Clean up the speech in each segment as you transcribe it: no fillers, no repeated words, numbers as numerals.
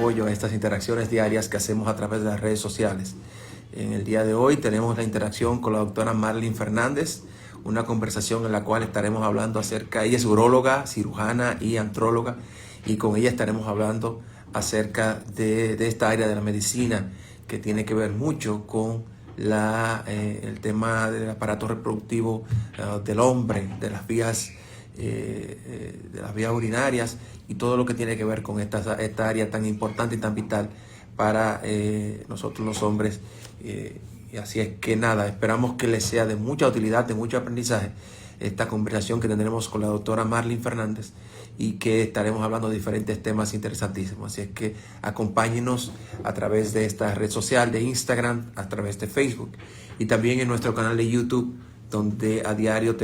apoyo a estas interacciones diarias que hacemos a través de las redes sociales. En el día de hoy tenemos la interacción con la doctora Marlene Fernández, una conversación en la cual estaremos hablando acerca, ella es uróloga, cirujana y antróloga, y con ella estaremos hablando acerca de esta área de la medicina que tiene que ver mucho con el tema del aparato reproductivo del hombre, de las vías urinarias y todo lo que tiene que ver con esta área tan importante y tan vital para nosotros los hombres. Y así es que nada, esperamos que les sea de mucha utilidad, de mucho aprendizaje esta conversación que tendremos con la doctora Marlene Fernández y que estaremos hablando de diferentes temas interesantísimos. Así es que acompáñenos a través de esta red social de Instagram, a través de Facebook y también en nuestro canal de YouTube, donde a diario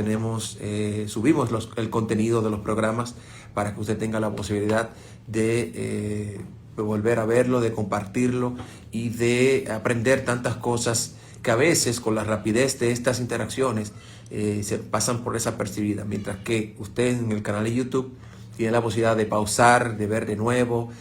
subimos el contenido de los programas para que usted tenga la posibilidad de volver a verlo, de compartirlo y de aprender tantas cosas que a veces con la rapidez de estas interacciones se pasan por desapercibidas, mientras que usted en el canal de YouTube tiene la posibilidad de pausar, de ver de nuevo.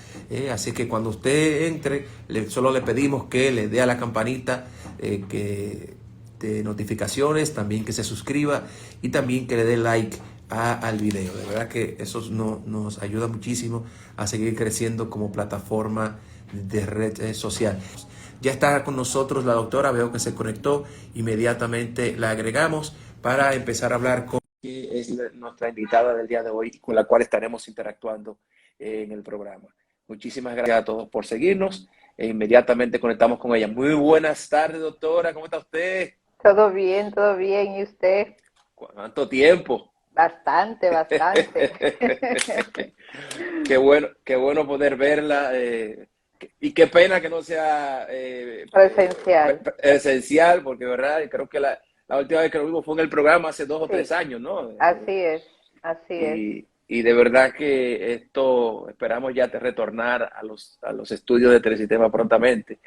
Así que cuando usted entre, solo le pedimos que le dé a la campanita de notificaciones, también que se suscriba y también que le dé like al video. De verdad que eso nos ayuda muchísimo a seguir creciendo como plataforma de red social. Ya está con nosotros la doctora, veo que se conectó, inmediatamente la agregamos para empezar a hablar con que es nuestra invitada del día de hoy, con la cual estaremos interactuando en el programa. Muchísimas gracias a todos por seguirnos e inmediatamente conectamos con ella. Muy buenas tardes, doctora, ¿cómo está usted? Todo bien. ¿Y usted? ¿Cuánto tiempo? Bastante, bastante. Qué bueno poder verla. Y qué pena que no sea Presencial. esencial, porque verdad, creo que la última vez que lo vimos fue en el programa hace 2 o 3 Sí, años, ¿no? así es, así es. Y de verdad que esto esperamos ya retornar a los estudios de Telesistema prontamente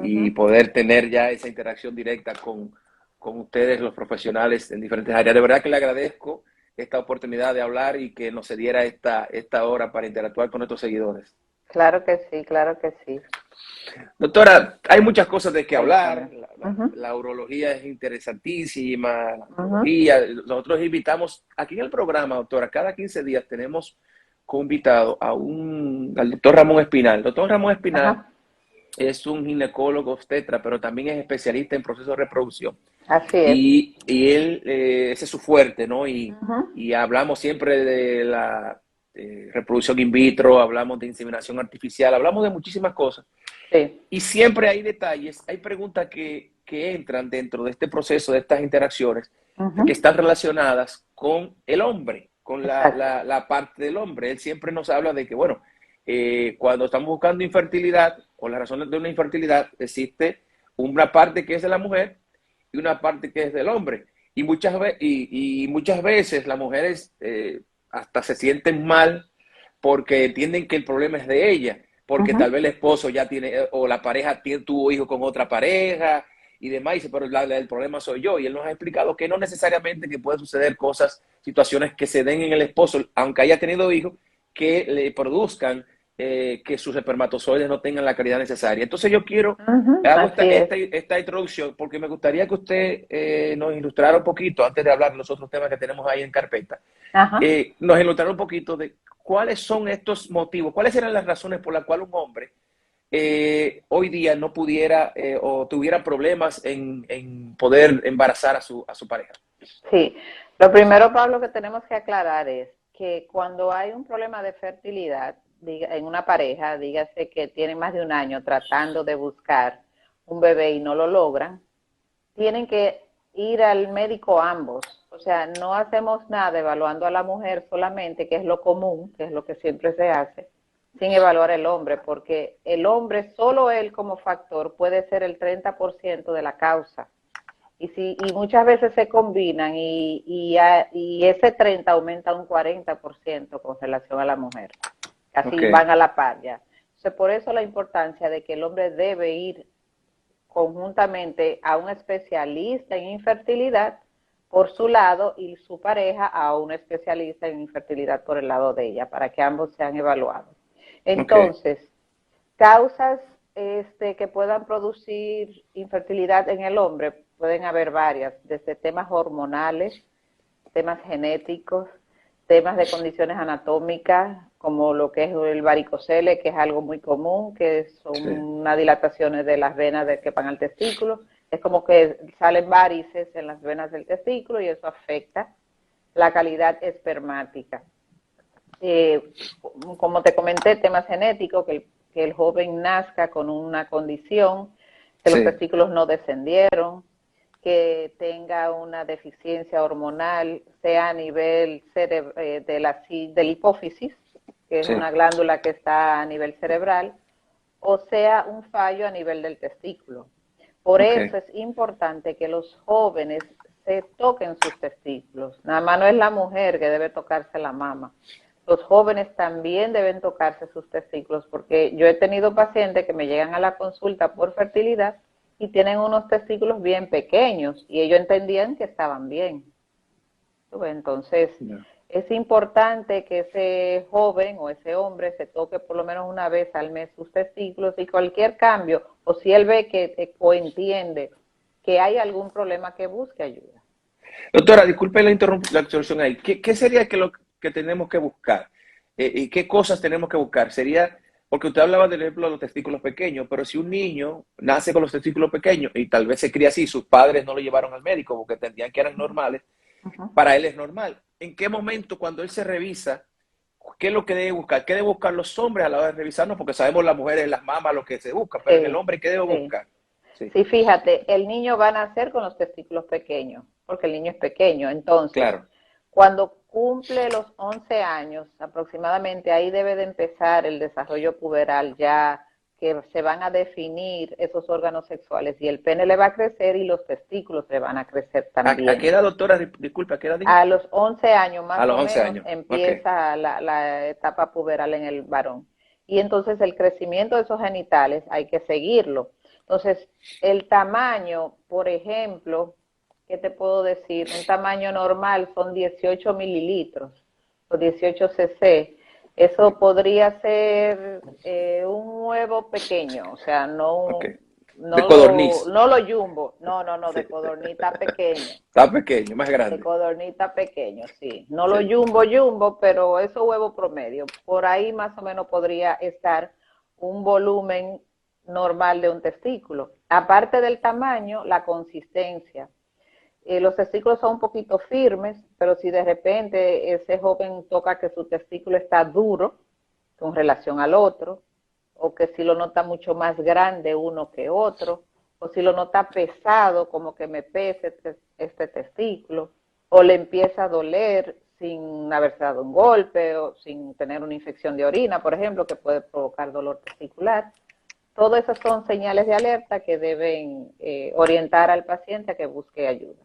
y Ujú. poder tener ya esa interacción directa con ustedes, los profesionales en diferentes áreas. De verdad que le agradezco esta oportunidad de hablar y que nos se diera esta hora para interactuar con nuestros seguidores. Claro que sí, claro que sí. Doctora, hay muchas cosas de qué hablar. Cuéntame. La, Ujú, la urología es interesantísima, la ujú. oncología. Nosotros invitamos aquí en el programa, doctora, cada 15 días tenemos como invitado al doctor Ramón Espinal. El doctor Ramón Espinal Ajá, es un ginecólogo obstetra, pero también es especialista en procesos de reproducción. así es. Y él, ese es su fuerte, ¿no? Ujú. Y hablamos siempre de la reproducción in vitro, hablamos de inseminación artificial, hablamos de muchísimas cosas. Sí. Y siempre hay detalles, hay preguntas que entran dentro de este proceso, de estas interacciones, que Ujú. están relacionadas con el hombre, con Exacto. la parte del hombre. Él siempre nos habla de que, bueno, cuando estamos buscando infertilidad, o las razones de una infertilidad, existe una parte que es de la mujer y una parte que es del hombre. Y muchas veces las mujeres hasta se sienten mal porque entienden que el problema es de ella, porque tal Ujú. vez el esposo ya tiene, o la pareja tuvo hijos con otra pareja y demás, y dice, pero el problema soy yo. Y él nos ha explicado que no necesariamente que pueden suceder cosas, situaciones que se den en el esposo, aunque haya tenido hijos, que le produzcan que sus espermatozoides no tengan la calidad necesaria. Entonces yo Ujú. hago Así es. esta introducción porque me gustaría que usted nos ilustrara un poquito, antes de hablar de los otros temas que tenemos ahí en carpeta, Ajá. nos ilustrara un poquito de cuáles son estos motivos, cuáles eran las razones por las cuales un hombre hoy día no pudiera o tuviera problemas en poder embarazar a su pareja. Sí. Lo primero, Pablo, que tenemos que aclarar es que cuando hay un problema de fertilidad en una pareja, dígase que tienen más de un año tratando de buscar un bebé y no lo logran, tienen que ir al médico ambos. O sea, no hacemos nada evaluando a la mujer solamente, que es lo común, que es lo que siempre se hace, sin evaluar al hombre, porque el hombre, solo él como factor, puede ser el 30% de la causa. Y muchas veces se combinan y ese 30 aumenta a un 40% con relación a la mujer. Ok, Así van a la par ya. Entonces, por eso la importancia de que el hombre debe ir conjuntamente a un especialista en infertilidad por su lado y su pareja a un especialista en infertilidad por el lado de ella, para que ambos sean evaluados. ok, Entonces, causas que puedan producir infertilidad en el hombre, pueden haber varias, desde temas hormonales, temas genéticos, temas de condiciones anatómicas, como lo que es el varicocele, que es algo muy común, que son Sí. unas dilataciones de las venas que van al testículo. Es como que salen varices en las venas del testículo y eso afecta la calidad espermática. Como te comenté, temas genéticos, que el joven nazca con una condición, que los Sí. testículos no descendieron, que tenga una deficiencia hormonal, sea a nivel de la hipófisis, que es Sí. una glándula que está a nivel cerebral, o sea un fallo a nivel del testículo. Por eso es importante que los jóvenes se toquen sus testículos. Nada más no es la mujer que debe tocarse la mama. Los jóvenes también deben tocarse sus testículos, porque yo he tenido pacientes que me llegan a la consulta por fertilidad y tienen unos testículos bien pequeños y ellos entendían que estaban bien. Entonces, es importante que ese joven o ese hombre se toque por lo menos una vez al mes sus testículos, y cualquier cambio, o si él ve que o entiende que hay algún problema, que busque ayuda. Doctora, disculpe la interrupción ahí. ¿Qué sería lo que tenemos que buscar? ¿Y qué cosas tenemos que buscar? Sería, porque usted hablaba del ejemplo de los testículos pequeños, pero si un niño nace con los testículos pequeños y tal vez se cría así, sus padres no lo llevaron al médico porque entendían que eran normales, para él es normal. ¿En qué momento, cuando él se revisa, qué es lo que debe buscar? ¿Qué deben buscar los hombres a la hora de revisarnos? Porque sabemos las mujeres, las mamas, lo que se busca, pero en el hombre, ¿qué debe buscar? Sí, fíjate, el niño va a nacer con los testículos pequeños, porque el niño es pequeño. Entonces, claro, cuando cumple los 11 años aproximadamente, ahí debe de empezar el desarrollo puberal, ya que se van a definir esos órganos sexuales y el pene le va a crecer y los testículos le van a crecer también. ¿A qué edad, doctora? Disculpa, ¿a qué edad dijo? A los 11 años más a los o 11 menos años. empieza la etapa puberal en el varón. Y entonces el crecimiento de esos genitales hay que seguirlo. Entonces, el tamaño, por ejemplo, ¿qué te puedo decir? Un tamaño normal son 18 mililitros o 18 cc. Eso podría ser un huevo pequeño, o sea, de codorniz. no lo jumbo, no, de codornita pequeño. Está pequeño, más grande. De codornita pequeño, sí. No lo jumbo, pero eso huevo promedio. Por ahí más o menos podría estar un volumen normal de un testículo. Aparte del tamaño, la consistencia. Los testículos son un poquito firmes, pero si de repente ese joven toca que su testículo está duro con relación al otro, o que si lo nota mucho más grande uno que otro, o si lo nota pesado, como que me pese este testículo, o le empieza a doler sin haberse dado un golpe o sin tener una infección de orina, por ejemplo, que puede provocar dolor testicular. Todas esas son señales de alerta que deben orientar al paciente a que busque ayuda.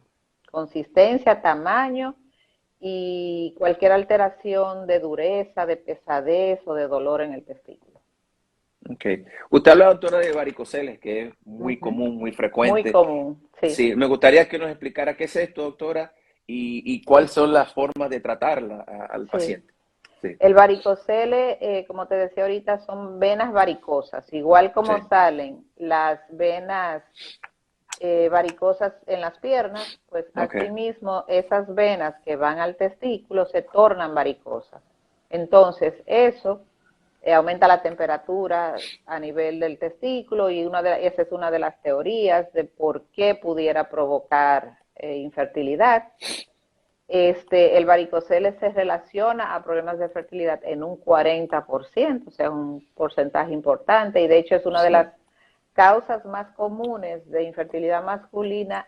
Consistencia, tamaño y cualquier alteración de dureza, de pesadez o de dolor en el testículo. Okay. Usted habla, doctora, de varicoceles, que es muy común, muy frecuente. Muy común, sí. Sí, me gustaría que nos explicara qué es esto, doctora, y cuáles son las formas de tratarla al paciente. Sí. El varicocele, como te decía ahorita, son venas varicosas. Igual como salen las venas varicosas en las piernas, pues asimismo esas venas que van al testículo se tornan varicosas. Entonces eso aumenta la temperatura a nivel del testículo y esa es una de las teorías de por qué pudiera provocar infertilidad. El varicocele se relaciona a problemas de fertilidad en un 40%, o sea, un porcentaje importante, y de hecho es una de las causas más comunes de infertilidad masculina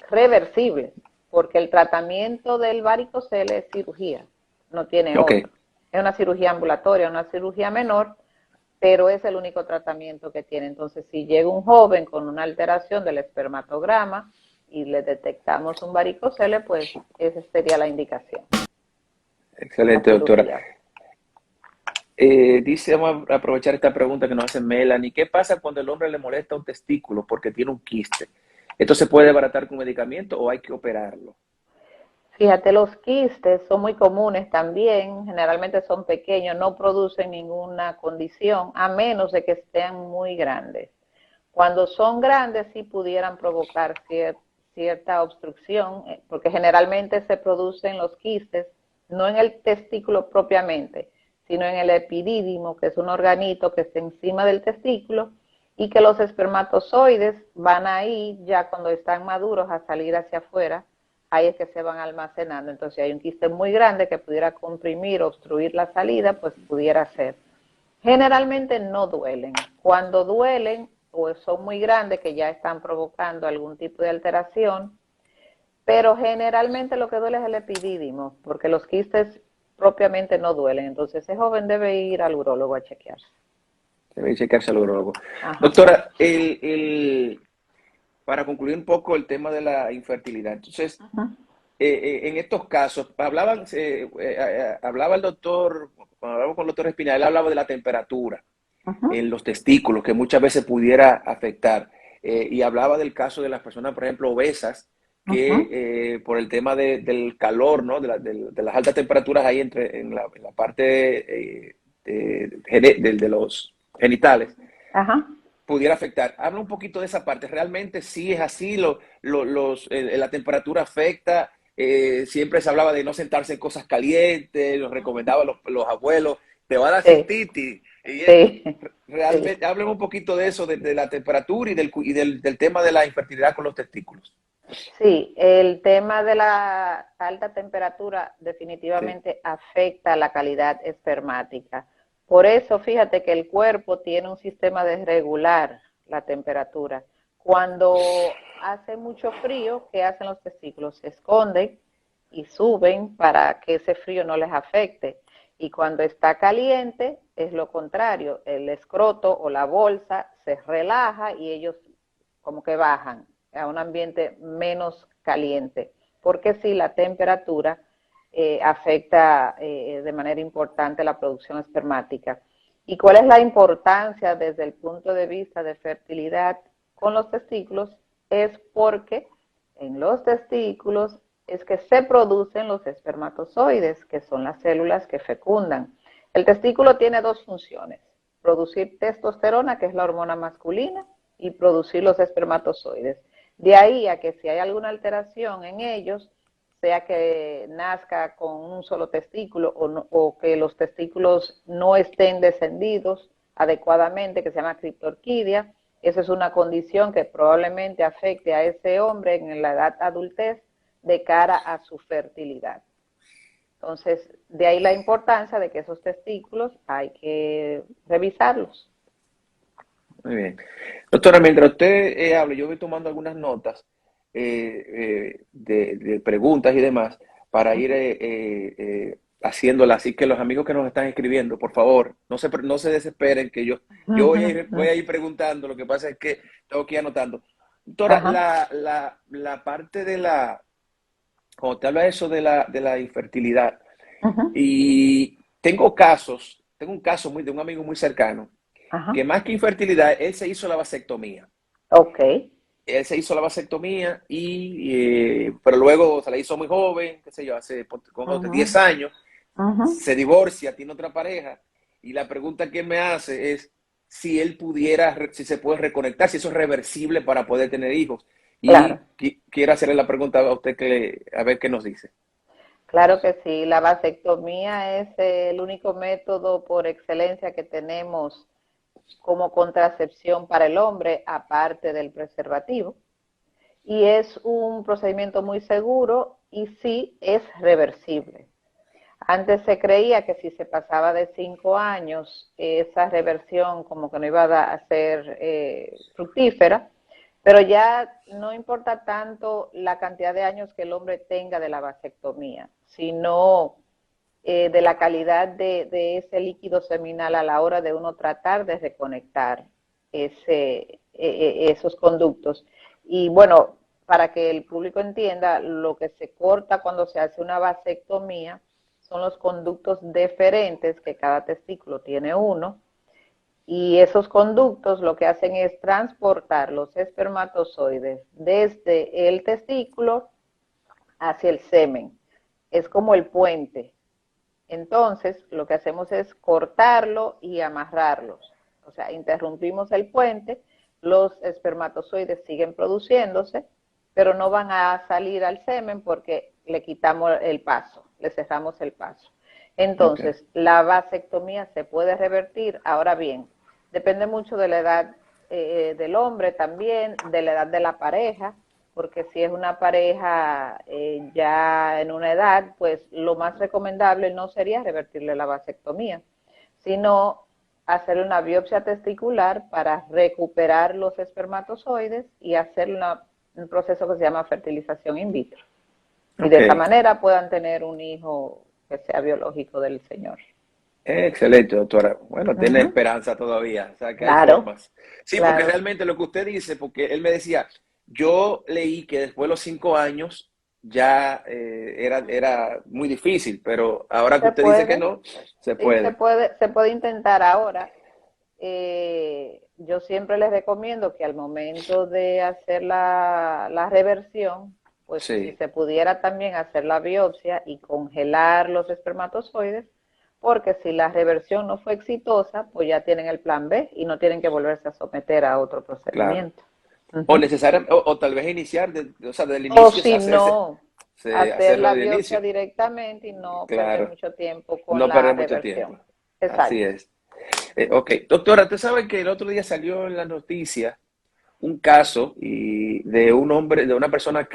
reversibles, porque el tratamiento del varicocele es cirugía, no tiene otro. Es una cirugía ambulatoria, una cirugía menor, pero es el único tratamiento que tiene. Entonces, si llega un joven con una alteración del espermatograma y le detectamos un varicocele, pues esa sería la indicación. Excelente, doctora. Dice, vamos a aprovechar esta pregunta que nos hace Melanie. ¿Qué pasa cuando el hombre le molesta un testículo porque tiene un quiste? ¿Esto se puede desbaratar con medicamento o hay que operarlo? Fíjate, los quistes son muy comunes también, generalmente son pequeños, no producen ninguna condición, a menos de que estén muy grandes. Cuando son grandes sí pudieran provocar cierta obstrucción, porque generalmente se producen los quistes, no en el testículo propiamente, sino en el epidídimo, que es un organito que está encima del testículo, y que los espermatozoides van ahí ya cuando están maduros a salir hacia afuera, ahí es que se van almacenando. Entonces, si hay un quiste muy grande que pudiera comprimir o obstruir la salida, pues pudiera ser. Generalmente no duelen. Cuando duelen o son muy grandes, que ya están provocando algún tipo de alteración, pero generalmente lo que duele es el epidídimo, porque los quistes propiamente no duelen. Entonces, ese joven debe ir al urólogo a chequearse. Debe checarse al urólogo. Ajá. Doctora, para concluir un poco el tema de la infertilidad, entonces, Ajá. en estos casos, hablaba el doctor, cuando hablaba con el doctor Espinal, él hablaba de la temperatura Ajá. en los testículos, que muchas veces pudiera afectar, y hablaba del caso de las personas, por ejemplo, obesas, Ajá. que por el tema del calor, ¿no? De las altas temperaturas ahí en la parte de los genitales, Ajá. pudiera afectar. Habla un poquito de esa parte. ¿Realmente sí es así? La temperatura afecta. Siempre se hablaba de no sentarse en cosas calientes, los recomendaban los abuelos, te va a dar Sí, cistitis. Y esto, sí, sí. realmente, hablen un poquito de eso, de la temperatura y del tema de la infertilidad con los testículos. Sí, el tema de la alta temperatura Sí, definitivamente afecta la calidad espermática. Por eso, fíjate que el cuerpo tiene un sistema de regular la temperatura. Cuando hace mucho frío, ¿qué hacen los testículos? Se esconden y suben para que ese frío no les afecte. Y cuando está caliente, es lo contrario. El escroto o la bolsa se relaja y ellos como que bajan a un ambiente menos caliente, porque sí, la temperatura afecta de manera importante la producción espermática. ¿Y cuál es la importancia desde el punto de vista de fertilidad con los testículos? Es porque en los testículos es que se producen los espermatozoides, que son las células que fecundan. El testículo tiene dos funciones: producir testosterona, que es la hormona masculina, y producir los espermatozoides. De ahí a que si hay alguna alteración en ellos, sea que nazca con un solo testículo o que los testículos no estén descendidos adecuadamente, que se llama criptorquidia, eso es una condición que probablemente afecte a ese hombre en la edad adultez de cara a su fertilidad. Entonces, de ahí la importancia de que esos testículos hay que revisarlos. muy bien. Doctora, mientras usted hable, yo voy tomando algunas notas de preguntas y demás para ir haciéndolas. Así que los amigos que nos están escribiendo, por favor, no se desesperen, que yo voy a ir preguntando. Lo que pasa es que tengo que ir anotando. Doctora, Ajá, la parte cuando te habla eso de la infertilidad, ajá, y tengo un caso de un amigo muy cercano, ajá. que más que infertilidad, él se hizo la vasectomía. Ok. Él se hizo la vasectomía pero luego se la hizo muy joven, qué sé yo, hace como Ajá, 10 años, ajá. se divorcia, tiene otra pareja, y la pregunta que me hace es si él pudiera, si se puede reconectar, si eso es reversible para poder tener hijos. Claro, Y quiero hacerle la pregunta a usted, a ver qué nos dice. claro que sí. La vasectomía es el único método por excelencia que tenemos como contracepción para el hombre, aparte del preservativo. Y es un procedimiento muy seguro y sí es reversible. Antes se creía que si se pasaba de 5 años, esa reversión como que no iba a ser fructífera, pero ya no importa tanto la cantidad de años que el hombre tenga de la vasectomía, sino de la calidad de ese líquido seminal a la hora de uno tratar de reconectar esos conductos. Y bueno, para que el público entienda, lo que se corta cuando se hace una vasectomía son los conductos deferentes, que cada testículo tiene uno, y esos conductos lo que hacen es transportar los espermatozoides desde el testículo hacia el semen. es como el puente. Entonces, lo que hacemos es cortarlo y amarrarlos. O sea, interrumpimos el puente, los espermatozoides siguen produciéndose, pero no van a salir al semen porque le quitamos el paso, le cerramos el paso. Okay. Entonces, la vasectomía se puede revertir. Ahora bien, depende mucho de la edad del hombre también, de la edad de la pareja, porque si es una pareja ya en una edad, pues lo más recomendable no sería revertirle la vasectomía, sino hacer una biopsia testicular para recuperar los espermatozoides y hacer un proceso que se llama fertilización in vitro. Y de esa Ok. manera puedan tener un hijo que sea biológico del señor. Excelente, doctora. Bueno, Uh tiene -huh. esperanza todavía, o sea que hay Claro, formas. Sí, porque claro. realmente lo que usted dice, porque él me decía, yo leí que después de los 5 años ya era muy difícil, pero ahora que Se usted dice que puede, no, se sí, puede. se puede intentar ahora. Yo siempre les recomiendo que al momento de hacer la reversión, pues si Sí, se pudiera también hacer la biopsia y congelar los espermatozoides, porque si la reversión no fue exitosa, pues ya tienen el plan B y no tienen que volverse a someter a otro claro. procedimiento. O Ujú. necesariamente, o tal vez iniciar, o sea, del O inicio si no, hacer hacerlo la del biopsia inicio. directamente y no perder Claro, mucho tiempo con no la perder mucho tiempo. reversión. Así Exacto. es. Ok, doctora, usted sabe que el otro día salió en la noticia un caso de un hombre, de una persona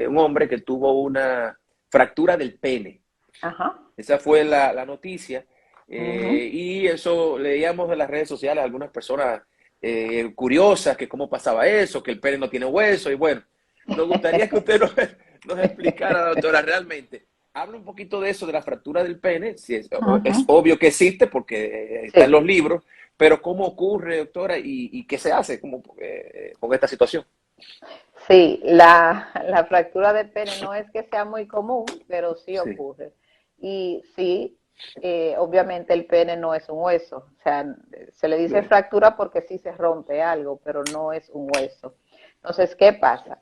un hombre que tuvo una fractura del pene. Ajá. Esa fue la noticia. Ujú. Y eso leíamos en las redes sociales algunas personas curiosas que cómo pasaba eso, que el pene no tiene hueso. Y bueno, nos gustaría que usted nos explicara, doctora, realmente. Habla un poquito de eso, de la fractura del pene. Si es Ujú. obvio que existe porque está en Sí. los libros, pero ¿cómo ocurre, doctora? ¿Y qué se hace con esta situación? Sí, la fractura de pene no es que sea muy común, pero sí Sí, ocurre. Y sí, obviamente el pene no es un hueso. O sea, se le dice bien. fractura porque sí se rompe algo, pero no es un hueso. Entonces, ¿qué pasa?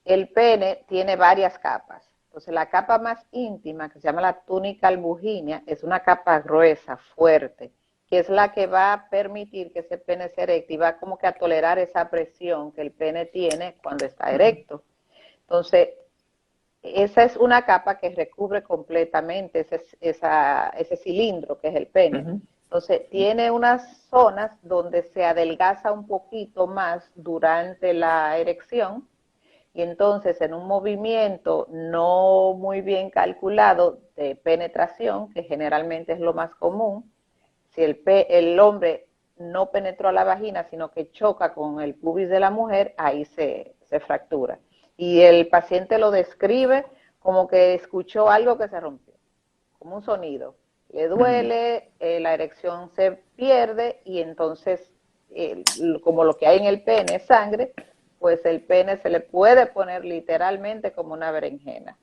El pene tiene varias capas. Entonces, la capa más íntima, que se llama la túnica albuginea, es una capa gruesa, fuerte, que es la que va a permitir que ese pene se erecte y va como que a tolerar esa presión que el pene tiene cuando está erecto. Entonces, esa es una capa que recubre completamente ese cilindro que es el pene. Ujú. Entonces, tiene unas zonas donde se adelgaza un poquito más durante la erección y entonces en un movimiento no muy bien calculado de penetración, que generalmente es lo más común, si el hombre no penetró a la vagina, sino que choca con el pubis de la mujer, ahí se fractura. Y el paciente lo describe como que escuchó algo que se rompió, como un sonido. Le Ujú. duele, la erección se pierde y entonces, como lo que hay en el pene es sangre, pues el pene se le puede poner literalmente como una berenjena.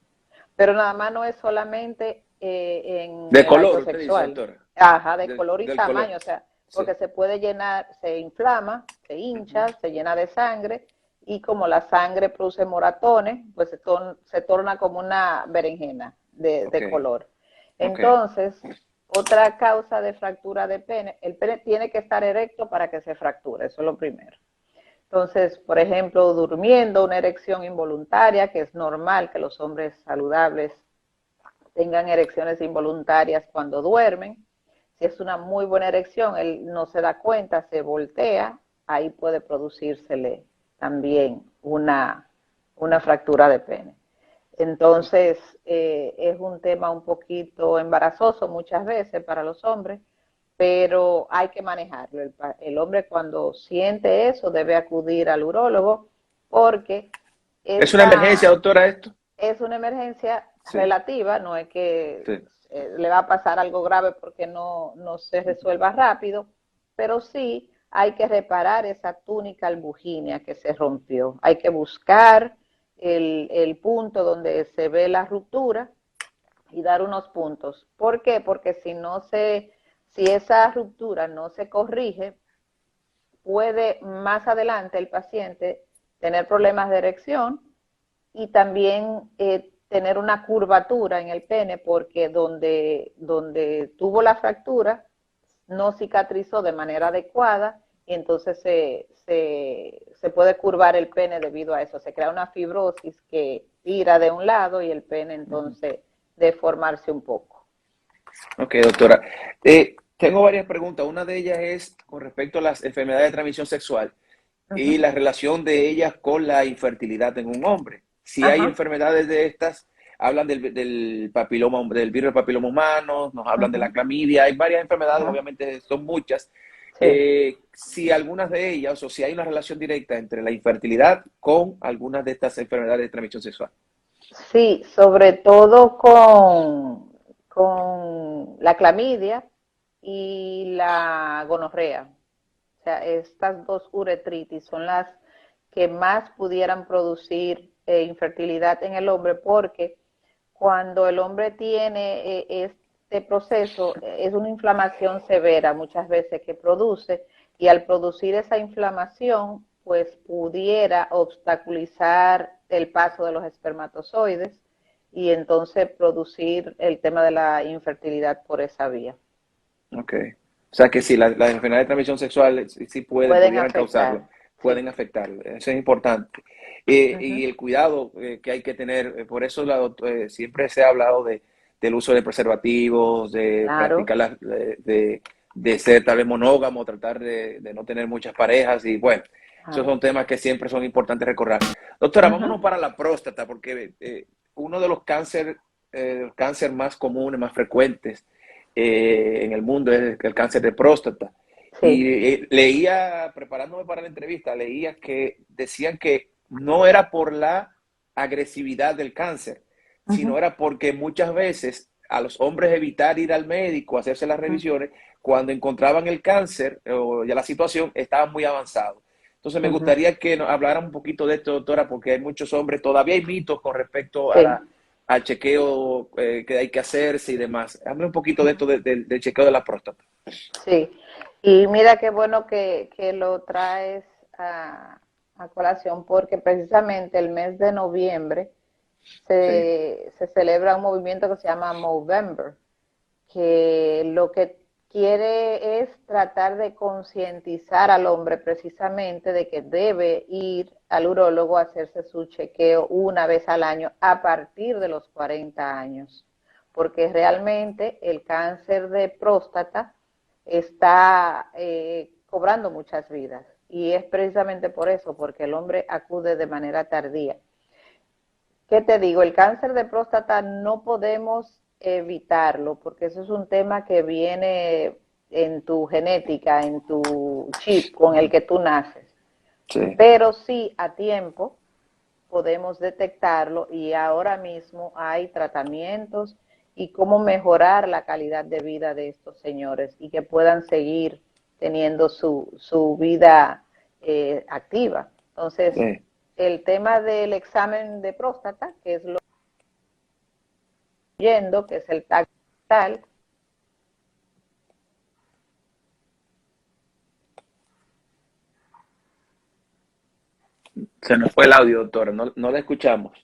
Pero nada más no es solamente en De el color, acto usted dice, sexual, doctora. ajá, de color y Del color. tamaño, o sea, Sí. porque se puede llenar, se inflama, se Ujú. hincha, se llena de sangre y como la sangre produce moratones, pues se torna como una berenjena Ok, de color. ok. Entonces, otra causa de fractura de pene, el pene tiene que estar erecto para que se fracture, eso es lo primero. Entonces, por ejemplo, durmiendo, una erección involuntaria, que es normal que los hombres saludables tengan erecciones involuntarias cuando duermen. Si es una muy buena erección, él no se da cuenta, se voltea, ahí puede producírsele también una fractura de pene. Entonces, es un tema un poquito embarazoso muchas veces para los hombres, pero hay que manejarlo. El hombre cuando siente eso debe acudir al urólogo porque ¿Es una emergencia, esa doctora, esto? es una emergencia Sí, relativa, no es que sí. le va a pasar algo grave porque no se resuelva rápido, pero sí hay que reparar esa túnica albuginea que se rompió. Hay que buscar el punto donde se ve la ruptura y dar unos puntos. ¿Por qué? Porque si esa ruptura no se corrige, puede más adelante el paciente tener problemas de erección y también tener una curvatura en el pene porque donde tuvo la fractura no cicatrizó de manera adecuada y entonces se puede curvar el pene debido a eso. Se crea una fibrosis que tira de un lado y el pene entonces deformarse un poco. Ok, doctora. Tengo varias preguntas. Una de ellas es con respecto a las enfermedades de transmisión sexual y la relación de ellas con la infertilidad en un hombre. Si hay Ajá. enfermedades de estas, hablan del papiloma, del virus del papiloma humano, nos hablan de la clamidia, hay varias enfermedades, Ajá. obviamente son muchas. Sí. Si algunas de ellas, o si hay una relación directa entre la infertilidad con algunas de estas enfermedades de transmisión sexual. Sí, sobre todo con la clamidia y la gonorrea. O sea, estas dos uretritis son las que más pudieran producir infertilidad en el hombre porque cuando el hombre tiene este proceso, es una inflamación severa muchas veces que produce y al producir esa inflamación, pues pudiera obstaculizar el paso de los espermatozoides y entonces producir el tema de la infertilidad por esa vía. Ok. O sea que sí, las enfermedades de transmisión sexual sí Pueden pudieran causarlo, afectar, sí. pueden afectarlo. Eso es importante. Uh -huh. Y el cuidado que hay que tener, por eso siempre se ha hablado del uso de preservativos, de Claro. practicar, de ser tal vez monógamo, tratar de no tener muchas parejas y bueno, esos Ajá. son temas que siempre son importantes recordar. Doctora, Uh vámonos -huh. para la próstata, porque uno de los cáncer más comunes, más frecuentes, en el mundo es el cáncer de próstata. Sí. Y leía, preparándome para la entrevista, leía que decían que no era por la agresividad del cáncer, Uh -huh. sino era porque muchas veces a los hombres evitar ir al médico, hacerse las Uh -huh. revisiones, cuando encontraban el cáncer o ya la situación estaba muy avanzado. Entonces me Uh -huh. gustaría que nos hablara un poquito de esto, doctora, porque hay muchos hombres, todavía hay mitos con respecto a Sí. al chequeo que hay que hacerse y demás. Háblame un poquito de esto del chequeo de la próstata. Sí, y mira qué bueno que lo traes a colación porque precisamente el mes de noviembre Sí, se celebra un movimiento que se llama Movember, que lo que quiere es tratar de concientizar al hombre precisamente de que debe ir al urólogo a hacerse su chequeo una vez al año a partir de los 40 años, porque realmente el cáncer de próstata está cobrando muchas vidas y es precisamente por eso, porque el hombre acude de manera tardía. ¿Qué te digo? El cáncer de próstata no podemos evitarlo porque eso es un tema que viene en tu genética, en tu chip con el que tú naces. sí. Pero sí a tiempo podemos detectarlo y ahora mismo hay tratamientos y cómo mejorar la calidad de vida de estos señores y que puedan seguir teniendo su vida activa. Entonces, Sí. el tema del examen de próstata, que es lo yendo, que es el tactal. Se nos fue el audio, doctora. No, no la escuchamos.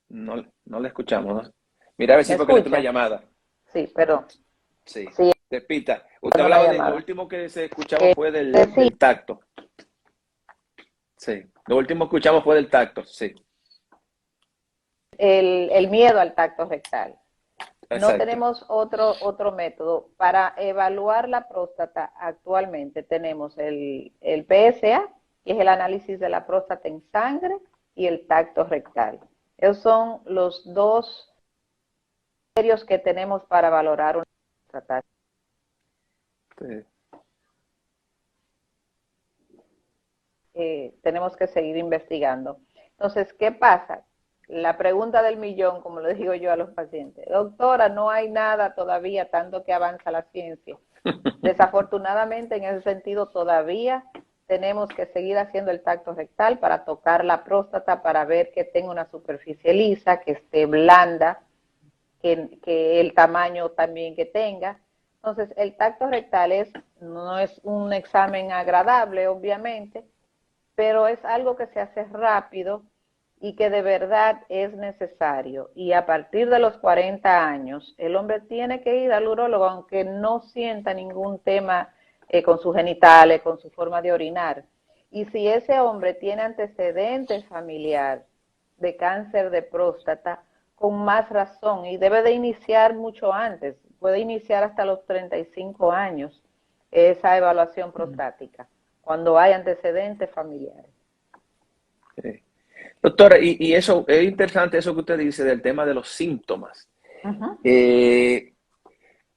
No, no la escuchamos. ¿No? Mira a ver ¿Me si fue que le entró una escucha? llamada. Sí, pero Sí. sí, Repita. Usted una hablaba de lo llamada. último que se escuchaba fue Sí, del tacto. Sí. Lo último que escuchamos fue del tacto. Sí. el miedo al tacto rectal. No Exacto. tenemos otro método. Para evaluar la próstata actualmente tenemos el PSA, que es el análisis de la próstata en sangre, y el tacto rectal. Esos son los dos criterios que tenemos para valorar una próstata. Sí. Tenemos que seguir investigando. Entonces, ¿qué pasa? La pregunta del millón, como le digo yo a los pacientes, doctora, no hay nada todavía, tanto que avanza la ciencia. Desafortunadamente, en ese sentido, todavía tenemos que seguir haciendo el tacto rectal para tocar la próstata, para ver que tenga una superficie lisa, que esté blanda, que el tamaño también que tenga. Entonces, el tacto rectal no es un examen agradable, obviamente, pero es algo que se hace rápido y que de verdad es necesario. Y a partir de los 40 años, el hombre tiene que ir al urólogo, aunque no sienta ningún tema con sus genitales, con su forma de orinar. Y si ese hombre tiene antecedentes familiar de cáncer de próstata, con más razón, y debe de iniciar mucho antes, puede iniciar hasta los 35 años esa evaluación prostática, cuando hay antecedentes familiares. Sí. Doctora, y eso es interesante eso que usted dice del tema de los síntomas. Ujú.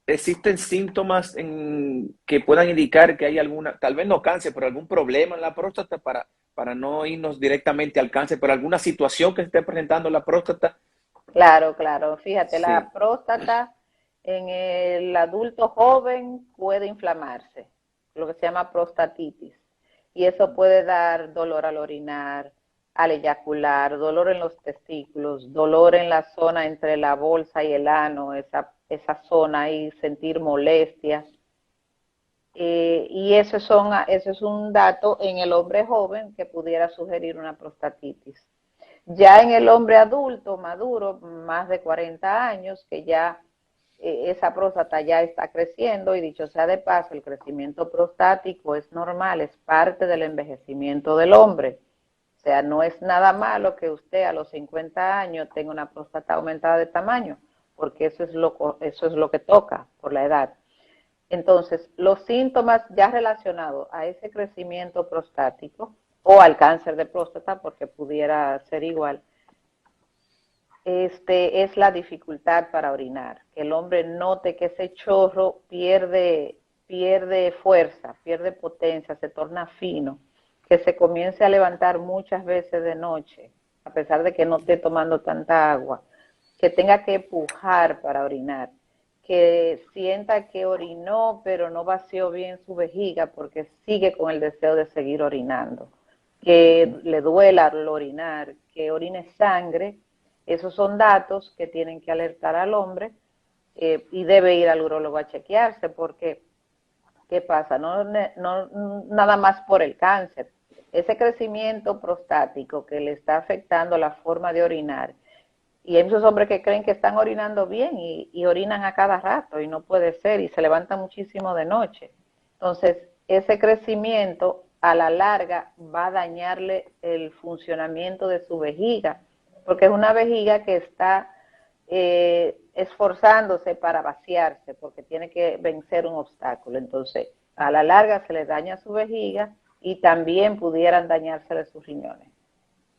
¿Existen síntomas que puedan indicar que hay alguna, tal vez no cáncer, pero algún problema en la próstata para no irnos directamente al cáncer, pero alguna situación que esté presentando la próstata? Claro, claro. Fíjate, la Sí. próstata en el adulto joven puede inflamarse, lo que se llama prostatitis. Y eso puede dar dolor al orinar, al eyacular, dolor en los testículos, dolor en la zona entre la bolsa y el ano, esa zona ahí, sentir molestias. Y eso es un dato en el hombre joven que pudiera sugerir una prostatitis. Ya en el hombre adulto, maduro, más de 40 años, que ya esa próstata ya está creciendo, y dicho sea de paso, el crecimiento prostático es normal, es parte del envejecimiento del hombre. O sea, no es nada malo que usted a los 50 años tenga una próstata aumentada de tamaño, porque eso es lo que toca por la edad. Entonces, los síntomas ya relacionados a ese crecimiento prostático o al cáncer de próstata, porque pudiera ser igual, es la dificultad para orinar, que el hombre note que ese chorro pierde fuerza, pierde potencia, se torna fino, que se comience a levantar muchas veces de noche, a pesar de que no esté tomando tanta agua, que tenga que empujar para orinar, que sienta que orinó pero no vació bien su vejiga porque sigue con el deseo de seguir orinando, que le duela al orinar, que orine sangre. Esos son datos que tienen que alertar al hombre y debe ir al urólogo a chequearse porque, ¿qué pasa? No nada más por el cáncer. Ese crecimiento prostático que le está afectando la forma de orinar, y hay muchos hombres que creen que están orinando bien y orinan a cada rato y no puede ser y se levantan muchísimo de noche. Entonces, ese crecimiento a la larga va a dañarle el funcionamiento de su vejiga, porque es una vejiga que está esforzándose para vaciarse, porque tiene que vencer un obstáculo. Entonces, a la larga se le daña su vejiga y también pudieran dañársele sus riñones,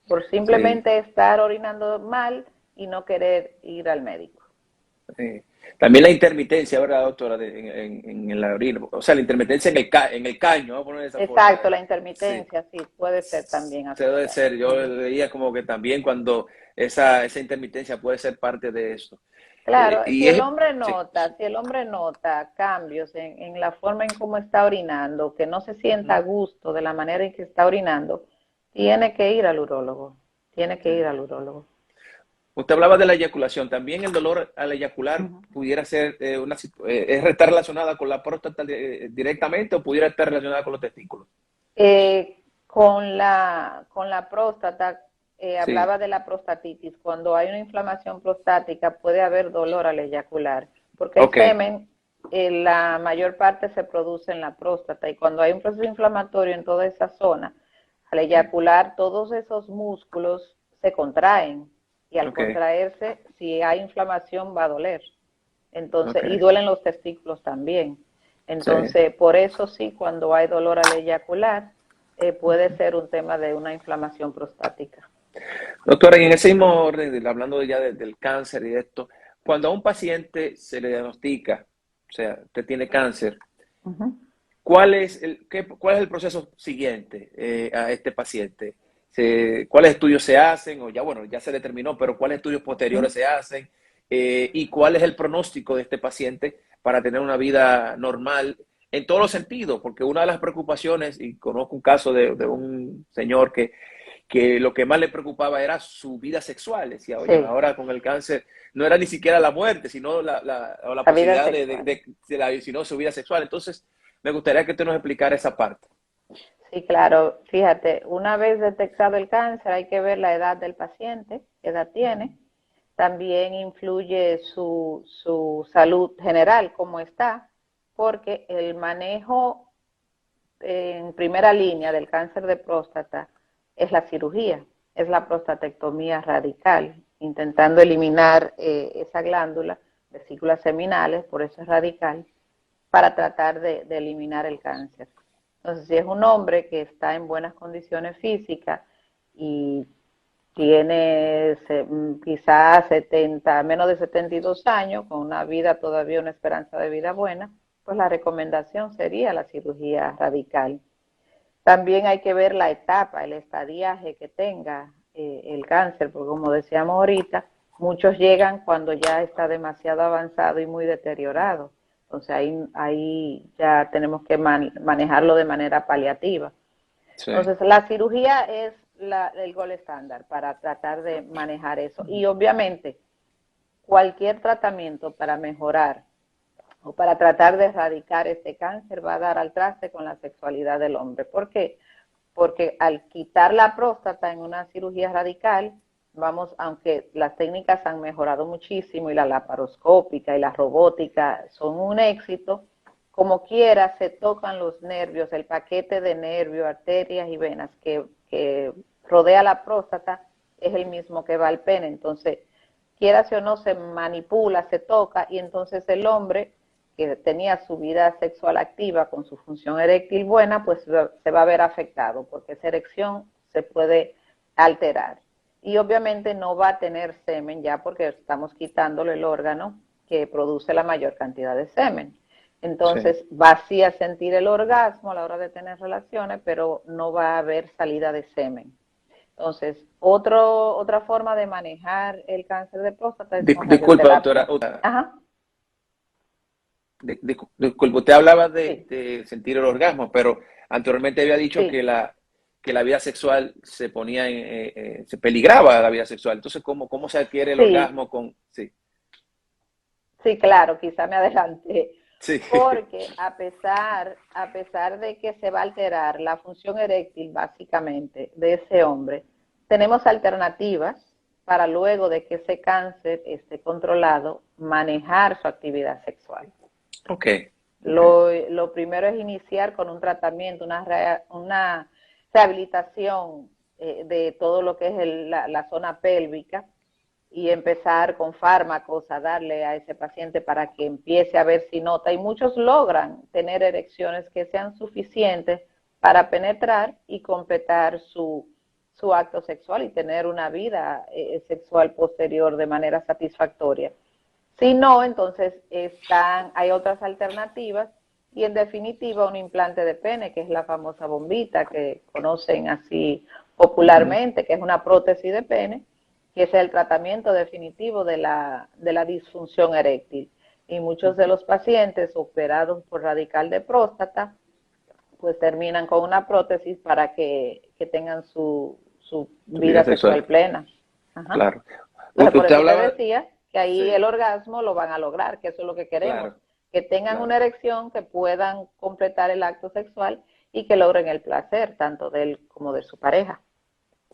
por Sí. simplemente estar orinando mal y no querer ir al médico. Sí. También la intermitencia, ¿verdad, doctora? En la orina. O sea, la intermitencia en el caño, vamos a poner de esa forma. Exacto, la Sí. intermitencia sí puede ser también Se debe asociada. ser. Yo Uh-huh. leía como que también cuando esa intermitencia puede ser parte de eso. Claro, Y es. Sí. si el hombre nota cambios en la forma en cómo está orinando, que no se sienta a Ujú. gusto de la manera en que está orinando, tiene que ir al urólogo, tiene que ir Sí. al urólogo. Usted hablaba de la eyaculación. También el dolor al eyacular Uh-huh. pudiera ser estar relacionada con la próstata directamente o pudiera estar relacionada con los testículos. Con la próstata, Sí. hablaba de la prostatitis. Cuando hay una inflamación prostática puede haber dolor al eyacular, porque el Ok. semen, la mayor parte se produce en la próstata, y cuando hay un proceso inflamatorio en toda esa zona, al Sí. eyacular todos esos músculos se contraen, y al Ok. contraerse, si hay inflamación va a doler. Entonces, Ok. y duelen los testículos también. Sí. Entonces, por eso sí, cuando hay dolor al eyacular, puede ser un tema de una inflamación prostática. Doctora, y en ese mismo orden, hablando ya del cáncer y de esto, cuando a un paciente se le diagnostica, o sea, usted tiene cáncer, Uh -huh. ¿cuál es el proceso siguiente a este paciente? ¿Cuáles estudios se hacen? O ya, bueno, ya se determinó, pero ¿cuáles estudios Uh -huh. posteriores se hacen? ¿Y cuál es el pronóstico de este paciente para tener una vida normal en todos los sentidos? Porque una de las preocupaciones, y conozco un caso de un señor que lo que más le preocupaba era su vida sexual. Decía, oye, Sí, ahora con el cáncer no era ni siquiera la muerte, sino la la vida posibilidad sexual. sino su vida sexual. Entonces, me gustaría que usted nos explicara esa parte. Sí, claro. Fíjate, una vez detectado el cáncer hay que ver la edad del paciente, qué edad tiene. También influye su salud general, cómo está, porque el manejo en primera línea del cáncer de próstata es la cirugía, es la prostatectomía radical, intentando eliminar esa glándula, vesículas seminales, por eso es radical, para tratar de eliminar el cáncer. Entonces, si es un hombre que está en buenas condiciones físicas y tiene quizás 70, menos de 72 años, con una vida todavía, una esperanza de vida buena, pues la recomendación sería la cirugía radical. También hay que ver la etapa, el estadiaje que tenga el cáncer, porque como decíamos ahorita, muchos llegan cuando ya está demasiado avanzado y muy deteriorado. Entonces ahí ya tenemos que manejarlo de manera paliativa. Sí. Entonces la cirugía es el gol estándar para tratar de manejar eso. Y obviamente cualquier tratamiento para mejorar o para tratar de erradicar este cáncer va a dar al traste con la sexualidad del hombre. ¿Por qué? Porque al quitar la próstata en una cirugía radical, vamos, aunque las técnicas han mejorado muchísimo y la laparoscópica y la robótica son un éxito, como quiera se tocan los nervios, el paquete de nervios, arterias y venas que rodea la próstata es el mismo que va al pene. Entonces, quiera o no, se manipula, se toca y entonces el hombre que tenía su vida sexual activa con su función eréctil buena, pues se va a ver afectado porque esa erección se puede alterar. Y obviamente no va a tener semen ya porque estamos quitándole el órgano que produce la mayor cantidad de semen. Entonces Sí. va así a sentir el orgasmo a la hora de tener relaciones, pero no va a haber salida de semen. Entonces, otra forma de manejar el cáncer de próstata es con Disculpa, doctora. radioterapia. Ajá, Disculpa, usted hablaba sí, de sentir el orgasmo, pero anteriormente había dicho sí, que la vida sexual se ponía se peligraba la vida sexual. Entonces, cómo se adquiere el sí, orgasmo con... Sí, sí, claro, quizá me adelanté, sí, porque a pesar de que se va a alterar la función eréctil básicamente de ese hombre, tenemos alternativas para luego de que ese cáncer esté controlado, manejar su actividad sexual. ok, ok, Lo primero es iniciar con un tratamiento, una rehabilitación de todo lo que es la zona pélvica y empezar con fármacos a darle a ese paciente para que empiece a ver si nota. Y muchos logran tener erecciones que sean suficientes para penetrar y completar su acto sexual y tener una vida sexual posterior de manera satisfactoria. Si no, entonces hay otras alternativas y en definitiva un implante de pene, que es la famosa bombita que conocen así ujú, popularmente, que es una prótesis de pene, que es el tratamiento definitivo de la disfunción eréctil. Y muchos de los pacientes operados por radical de próstata, pues terminan con una prótesis para que tengan su su vida vida sexual, sexual plena. Ajá. claro. Entonces, por Usted eso te hablaba, decía que ahí sí, el orgasmo lo van a lograr, que eso es lo que queremos, claro, que tengan una claro. erección, que puedan completar el acto sexual y que logren el placer, tanto de él como de su pareja.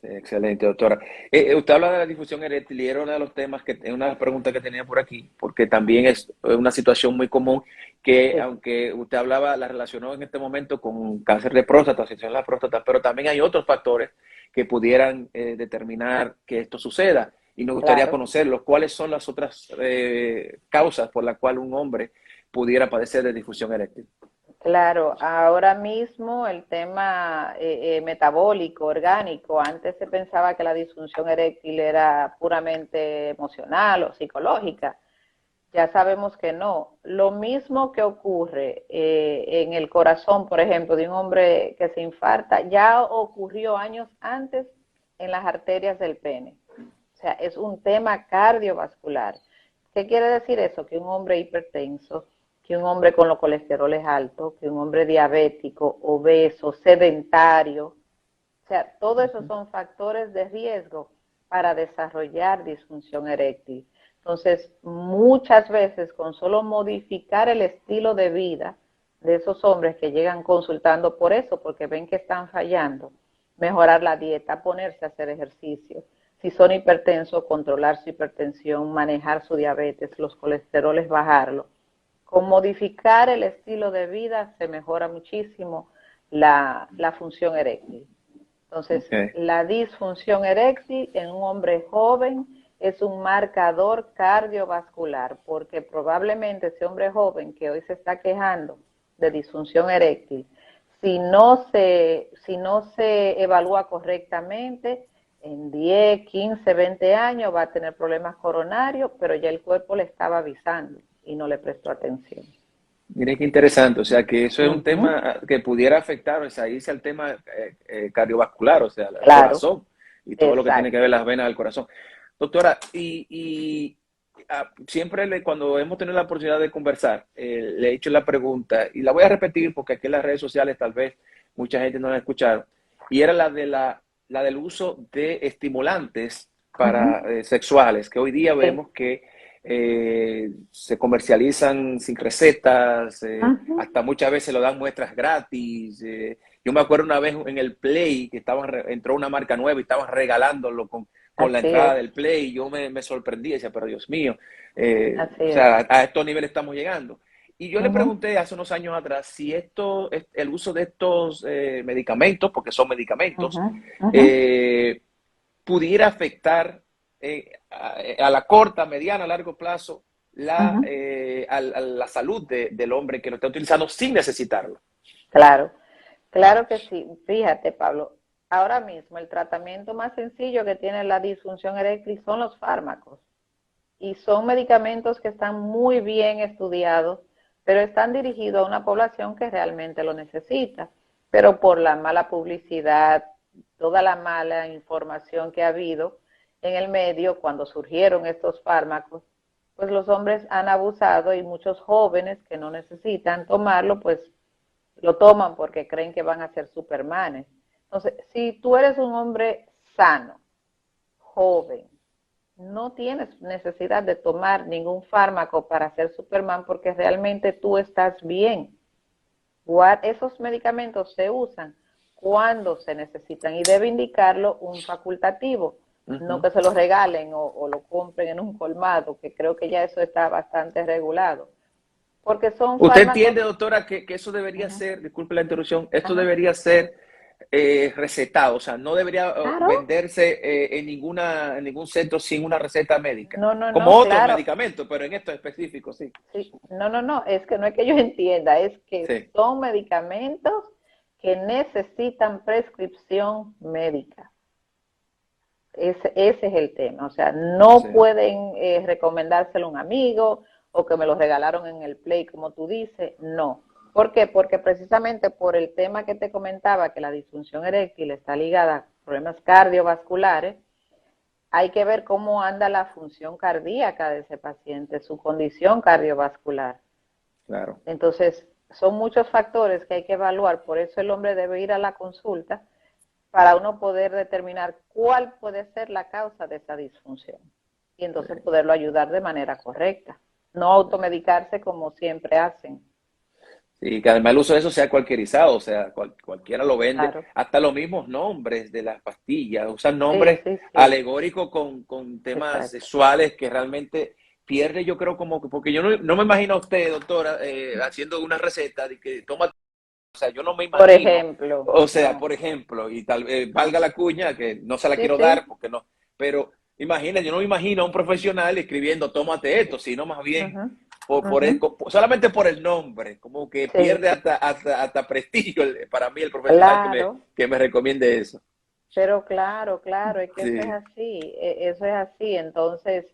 Excelente, doctora. Usted habla de la difusión eréctil y era uno de los temas una de las preguntas que tenía por aquí, porque también es una situación muy común que, Sí, aunque usted hablaba, la relacionó en este momento con cáncer de próstata, situación de la próstata, pero también hay otros factores que pudieran determinar que esto suceda. Y nos gustaría claro. conocerlos. ¿Cuáles son las otras causas por las cuales un hombre pudiera padecer de difusión eréctil? Claro, ahora mismo el tema metabólico, orgánico, antes se pensaba que la disfunción eréctil era puramente emocional o psicológica. Ya sabemos que no. Lo mismo que ocurre en el corazón, por ejemplo, de un hombre que se infarta, ya ocurrió años antes en las arterias del pene. O sea, es un tema cardiovascular. ¿Qué quiere decir eso? Que un hombre hipertenso, que un hombre con los colesteroles altos, que un hombre diabético, obeso, sedentario, o sea, todos esos son factores de riesgo para desarrollar disfunción eréctil. Entonces, muchas veces con solo modificar el estilo de vida, de esos hombres que llegan consultando por eso, porque ven que están fallando. Mejorar la dieta, ponerse a hacer ejercicio. Si son hipertensos, controlar su hipertensión, manejar su diabetes, los colesteroles, bajarlo. Con modificar el estilo de vida se mejora muchísimo la función eréctil. Entonces, la disfunción eréctil en un hombre joven es un marcador cardiovascular, porque probablemente ese hombre joven que hoy se está quejando de disfunción eréctil, si no se evalúa correctamente, en 10, 15, 20 años va a tener problemas coronarios, pero ya el cuerpo le estaba avisando y no le prestó atención. Miren qué interesante, o sea que eso es un tema que pudiera afectar, o sea, irse al tema cardiovascular, o sea, el corazón y todo lo que tiene que ver las venas del corazón. Doctora, siempre cuando hemos tenido la oportunidad de conversar, le he hecho la pregunta, y la voy a repetir porque aquí en las redes sociales tal vez mucha gente no la escucharon, y era la del uso de estimulantes para sexuales, que hoy día vemos que se comercializan sin recetas, hasta muchas veces lo dan muestras gratis. Yo me acuerdo una vez en el Play que entró una marca nueva y estaban regalándolo con la entrada del Play. Yo me sorprendí, decía, pero Dios mío, o sea, a estos niveles estamos llegando. Y yo le pregunté hace unos años atrás si el uso de estos medicamentos, porque son medicamentos, pudiera afectar a la corta, mediana, a largo plazo a la salud del hombre que lo está utilizando sin necesitarlo. Claro, claro que sí. Fíjate, Pablo, ahora mismo el tratamiento más sencillo que tiene la disfunción eréctil son los fármacos. Y son medicamentos que están muy bien estudiados, pero están dirigidos a una población que realmente lo necesita. Pero por la mala publicidad, toda la mala información que ha habido en el medio, cuando surgieron estos fármacos, pues los hombres han abusado y muchos jóvenes que no necesitan tomarlo, pues lo toman porque creen que van a ser supermanes. Entonces, si tú eres un hombre sano, joven, no tienes necesidad de tomar ningún fármaco para ser Superman porque realmente tú estás bien. Esos medicamentos se usan cuando se necesitan y debe indicarlo un facultativo, no que se los regalen o lo compren en un colmado, que creo que ya eso está bastante regulado. Porque son ¿Usted fármacos... entiende, doctora, que eso debería ser, disculpe la interrupción, esto debería ser recetado, o sea, no debería venderse en ningún centro sin una receta médica? Como otros medicamentos, pero en esto específico, sí. No, es que no es que yo entienda, es que son medicamentos que necesitan prescripción médica. Ese es el tema, o sea, no pueden recomendárselo a un amigo o que me lo regalaron en el Play, como tú dices, no. ¿Por qué? Porque precisamente por el tema que te comentaba, que la disfunción eréctil está ligada a problemas cardiovasculares, hay que ver cómo anda la función cardíaca de ese paciente, su condición cardiovascular. Claro. Entonces, son muchos factores que hay que evaluar, por eso el hombre debe ir a la consulta para uno poder determinar cuál puede ser la causa de esa disfunción y entonces poderlo ayudar de manera correcta, no automedicarse como siempre hacen. Y que además el uso de eso sea cualquierizado, o sea, cualquiera lo vende, hasta los mismos nombres de las pastillas, usan nombres alegóricos con temas sexuales que realmente pierde, yo creo, porque yo no me imagino a usted, doctora, haciendo una receta de que toma, o sea, yo no me imagino. Por ejemplo. O sea, por ejemplo, y tal vez valga la cuña, que no se la quiero dar, porque no, pero imagina, yo no me imagino a un profesional escribiendo, tómate esto, sino más bien... solamente por el nombre, como que pierde hasta prestigio para mí el profesional que me recomiende eso. Pero claro, es que eso es así, entonces,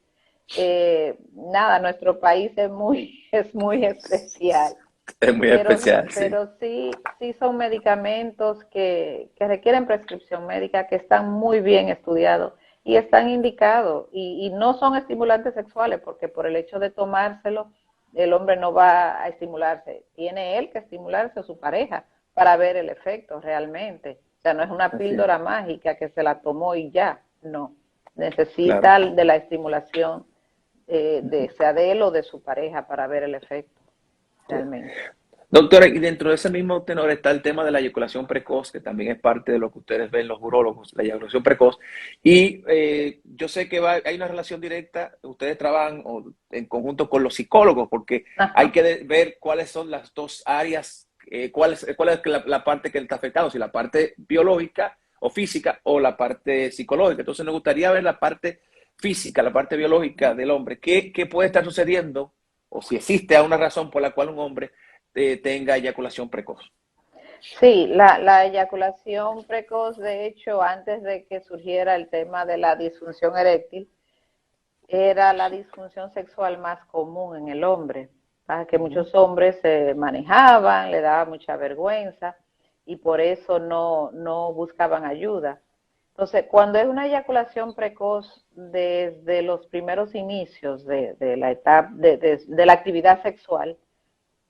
nada, nuestro país es muy especial. Es muy especial, pero sí son medicamentos que requieren prescripción médica, que están muy bien estudiados y están indicados, y no son estimulantes sexuales, porque por el hecho de tomárselo, el hombre no va a estimularse, tiene él que estimularse o su pareja para ver el efecto realmente. O sea, no es una píldora mágica que se la tomó y ya, no. Necesita de la estimulación sea de él o de su pareja para ver el efecto realmente. Doctora, y dentro de ese mismo tenor está el tema de la eyaculación precoz, que también es parte de lo que ustedes ven los urólogos, la eyaculación precoz. Y yo sé que hay una relación directa, ustedes trabajan en conjunto con los psicólogos, porque hay Ajá. que ver cuáles son las dos áreas, cuál es la parte que está afectando, si la parte biológica o física o la parte psicológica. Entonces nos gustaría ver la parte física, la parte biológica del hombre. ¿Qué puede estar sucediendo? O si existe alguna razón por la cual un hombre tenga eyaculación precoz. Sí, la eyaculación precoz, de hecho, antes de que surgiera el tema de la disfunción eréctil, era la disfunción sexual más común en el hombre, ¿verdad? Que muchos hombres se manejaban, le daba mucha vergüenza y por eso no buscaban ayuda. Entonces, cuando es una eyaculación precoz desde los primeros inicios de la etapa de la actividad sexual,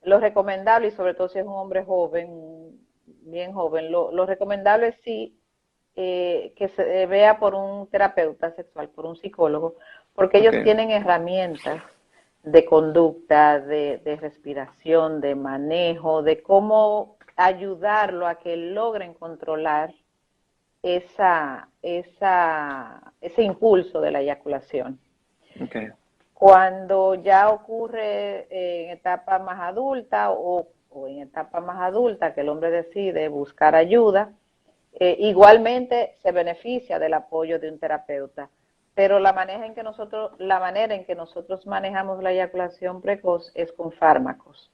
lo recomendable, y sobre todo si es un hombre joven, bien joven, lo recomendable es sí que se vea por un terapeuta sexual, por un psicólogo, porque ellos Okay. tienen herramientas de conducta, de respiración, de manejo, de cómo ayudarlo a que logren controlar ese impulso de la eyaculación. Okay. Cuando ya ocurre en etapa más adulta o en etapa más adulta que el hombre decide buscar ayuda, igualmente se beneficia del apoyo de un terapeuta. Pero la manera en que nosotros manejamos la eyaculación precoz es con fármacos.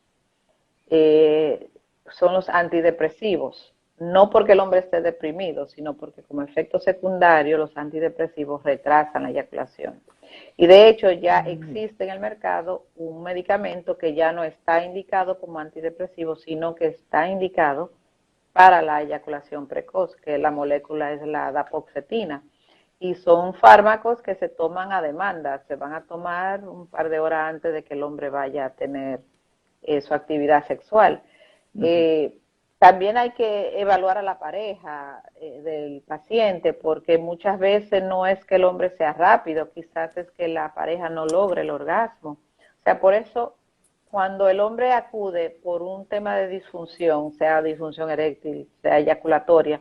Eh, Son los antidepresivos. No porque el hombre esté deprimido, sino porque como efecto secundario los antidepresivos retrasan la eyaculación. Y de hecho ya existe en el mercado un medicamento que ya no está indicado como antidepresivo, sino que está indicado para la eyaculación precoz, que la molécula es la dapoxetina. Y son fármacos que se toman a demanda, se van a tomar un par de horas antes de que el hombre vaya a tener su actividad sexual. Eh, También hay que evaluar a la pareja del paciente, porque muchas veces no es que el hombre sea rápido, quizás es que la pareja no logre el orgasmo. O sea, por eso cuando el hombre acude por un tema de disfunción, sea disfunción eréctil, sea eyaculatoria,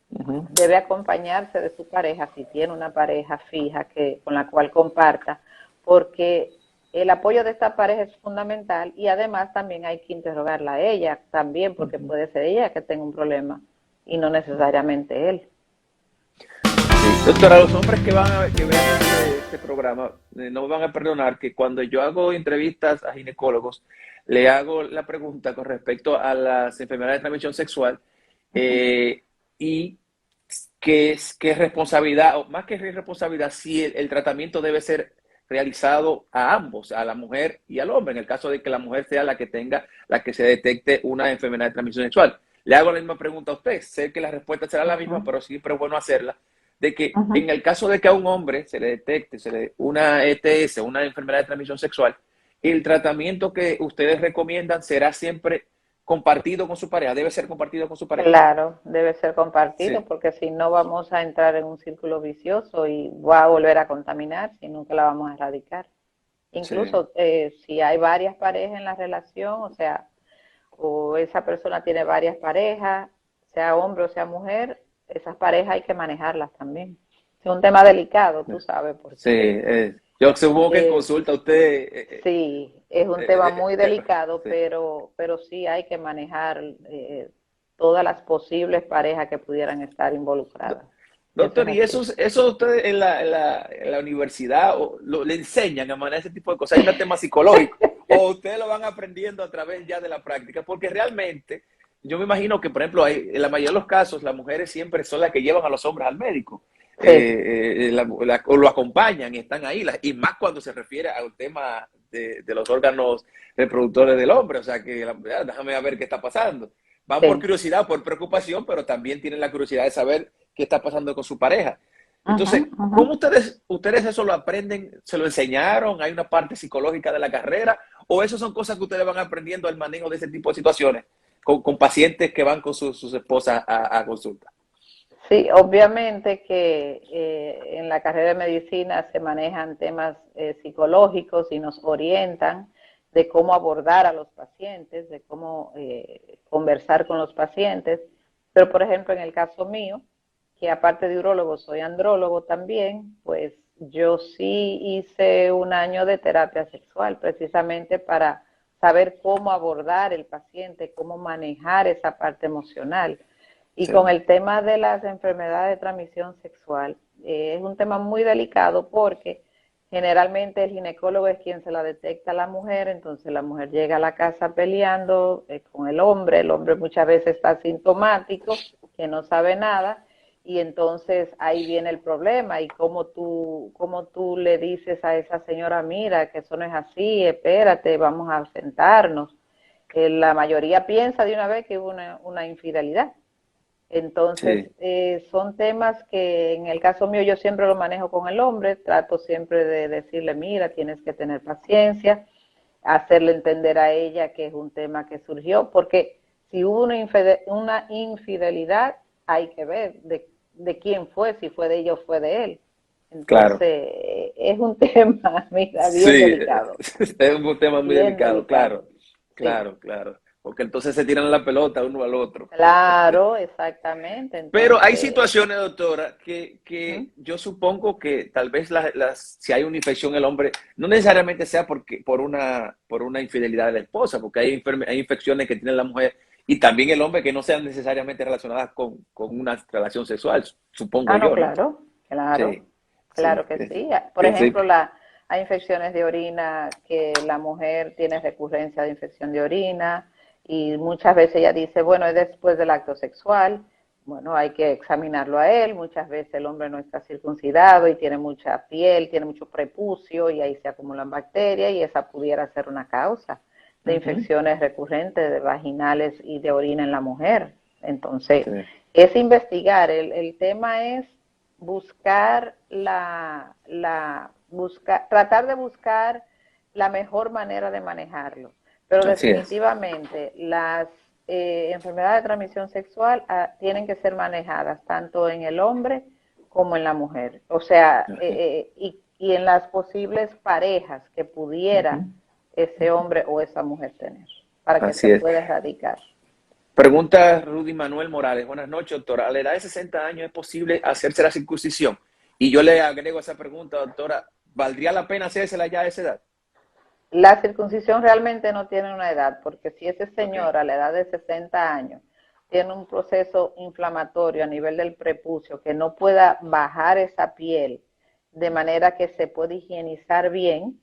debe acompañarse de su pareja, si tiene una pareja fija con la cual comparta, porque el apoyo de esta pareja es fundamental y además también hay que interrogarla a ella también, porque puede ser ella que tenga un problema y no necesariamente él. Sí. Doctora, los hombres que vean este programa no me van a perdonar que cuando yo hago entrevistas a ginecólogos, le hago la pregunta con respecto a las enfermedades de transmisión sexual y qué responsabilidad, o más que responsabilidad, si el tratamiento debe ser realizado a ambos, a la mujer y al hombre, en el caso de que la mujer sea la que tenga, la que se detecte una enfermedad de transmisión sexual. Le hago la misma pregunta a usted, sé que la respuesta será la misma, pero siempre es bueno hacerla, de que en el caso de que a un hombre se le detecte una ETS, una enfermedad de transmisión sexual, el tratamiento que ustedes recomiendan será siempre compartido con su pareja, debe ser compartido con su pareja. Claro, debe ser compartido Sí, porque si no vamos a entrar en un círculo vicioso y va a volver a contaminar si nunca la vamos a erradicar. sí. Incluso si hay varias parejas en la relación, o sea, o esa persona tiene varias parejas, sea hombre o sea mujer, esas parejas hay que manejarlas también. Es un tema delicado, tú sabes, Sí, porque yo supongo que en eh, consulta usted, sí, es un tema muy delicado, sí. pero sí hay que manejar todas las posibles parejas que pudieran estar Do- involucradas. Eso es Doctor, ¿y así. eso ustedes en la universidad le enseñan a manejar ese tipo de cosas? Hay un tema psicológico, o ustedes lo van aprendiendo a través ya de la práctica, porque realmente yo me imagino que, por ejemplo, en la mayoría de los casos, las mujeres siempre son las que llevan a los hombres al médico, Sí, o lo acompañan y están ahí, y más cuando se refiere al tema de los órganos reproductores del hombre, o sea que déjame ver qué está pasando. Van por sí. curiosidad, por preocupación, pero también tienen la curiosidad de saber qué está pasando con su pareja. Ujú, Entonces, ujú. ¿cómo ustedes eso lo aprenden? ¿Se lo enseñaron? ¿Hay una parte psicológica de la carrera? ¿O eso son cosas que ustedes van aprendiendo al manejo de ese tipo de situaciones con pacientes que van con sus esposas a consulta? Sí, obviamente que en la carrera de medicina se manejan temas psicológicos y nos orientan de cómo abordar a los pacientes, de cómo conversar con los pacientes. Pero, por ejemplo, en el caso mío, que aparte de urólogo soy andrólogo también, pues yo sí hice un año de terapia sexual precisamente para saber cómo abordar el paciente, cómo manejar esa parte emocional. Y Sí. con el tema de las enfermedades de transmisión sexual, es un tema muy delicado porque generalmente el ginecólogo es quien se la detecta a la mujer, entonces la mujer llega a la casa peleando con el hombre muchas veces está asintomático, que no sabe nada, y entonces ahí viene el problema, y cómo tú le dices a esa señora, mira, que eso no es así, espérate, vamos a sentarnos. La mayoría piensa de una vez que hubo una infidelidad. Entonces, Sí. son temas que en el caso mío yo siempre lo manejo con el hombre, trato siempre de decirle, mira, tienes que tener paciencia, hacerle entender a ella que es un tema que surgió, porque si hubo una infidelidad, hay que ver de quién fue, si fue de ella o fue de él. Claro. Entonces, es un tema, mira, bien Sí, delicado, es un tema muy bien delicado, delicado. claro, Sí, claro, claro, porque entonces se tiran la pelota uno al otro. claro, exactamente. Pero hay Entonces, situaciones, doctora, ¿mm? que yo supongo que tal vez si hay una infección en el hombre, no necesariamente sea por una infidelidad de la esposa, porque hay infecciones que tiene la mujer y también el hombre que no sean necesariamente relacionadas con una relación sexual, supongo Ah, no, yo, ¿no? claro, claro, Sí, sí, claro que sí. Por sí, ejemplo, hay infecciones de orina que la mujer tiene recurrencia de infección de orina y muchas veces ella dice, bueno, es después del acto sexual. Bueno, hay que examinarlo a él. Muchas veces el hombre no está circuncidado y tiene mucha piel, tiene mucho prepucio y ahí se acumulan bacterias y esa pudiera ser una causa de ujú, infecciones recurrentes de vaginales y de orina en la mujer. Entonces, sí, es investigar. El tema es buscar tratar de buscar la mejor manera de manejarlo. Pero así es. definitivamente las enfermedades de transmisión sexual tienen que ser manejadas tanto en el hombre como en la mujer. O sea, y en las posibles parejas que Ujú, pudiera ese hombre o esa mujer tener, para que se así es. pueda erradicar. Pregunta Rudy Manuel Morales. Buenas noches, doctora. A la edad de 60 años es posible hacerse la circuncisión. Y yo le agrego esa pregunta, doctora. ¿Valdría la pena hacérsela ya a esa edad? La circuncisión realmente no tiene una edad, porque si ese Ok, señor a la edad de 60 años tiene un proceso inflamatorio a nivel del prepucio que no pueda bajar esa piel de manera que se pueda higienizar bien,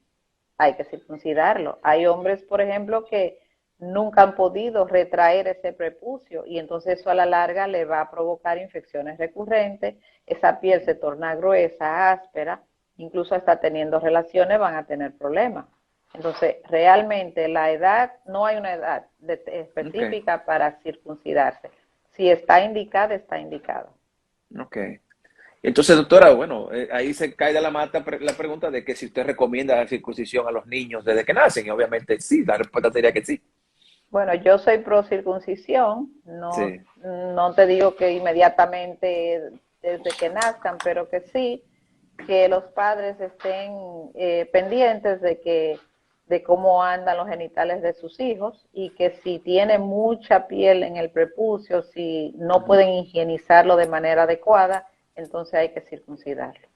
hay que circuncidarlo. Hay hombres, por ejemplo, que nunca han podido retraer ese prepucio y entonces eso a la larga le va a provocar infecciones recurrentes, esa piel se torna gruesa, áspera, incluso hasta teniendo relaciones van a tener problemas. Entonces, realmente la edad, no hay una edad ok, específica para circuncidarse. Si está indicada, está indicada. ok. Entonces, doctora, bueno, ahí se cae de la mata la pregunta de que si usted recomienda la circuncisión a los niños desde que nacen. Y obviamente sí, la respuesta sería que sí. Bueno, yo soy pro circuncisión, no, Sí. no te digo que inmediatamente desde que nazcan, pero que sí, que los padres estén pendientes de cómo andan los genitales de sus hijos y que si tiene mucha piel en el prepucio, si no Ujú. pueden higienizarlo de manera adecuada, entonces hay que circuncidarlo.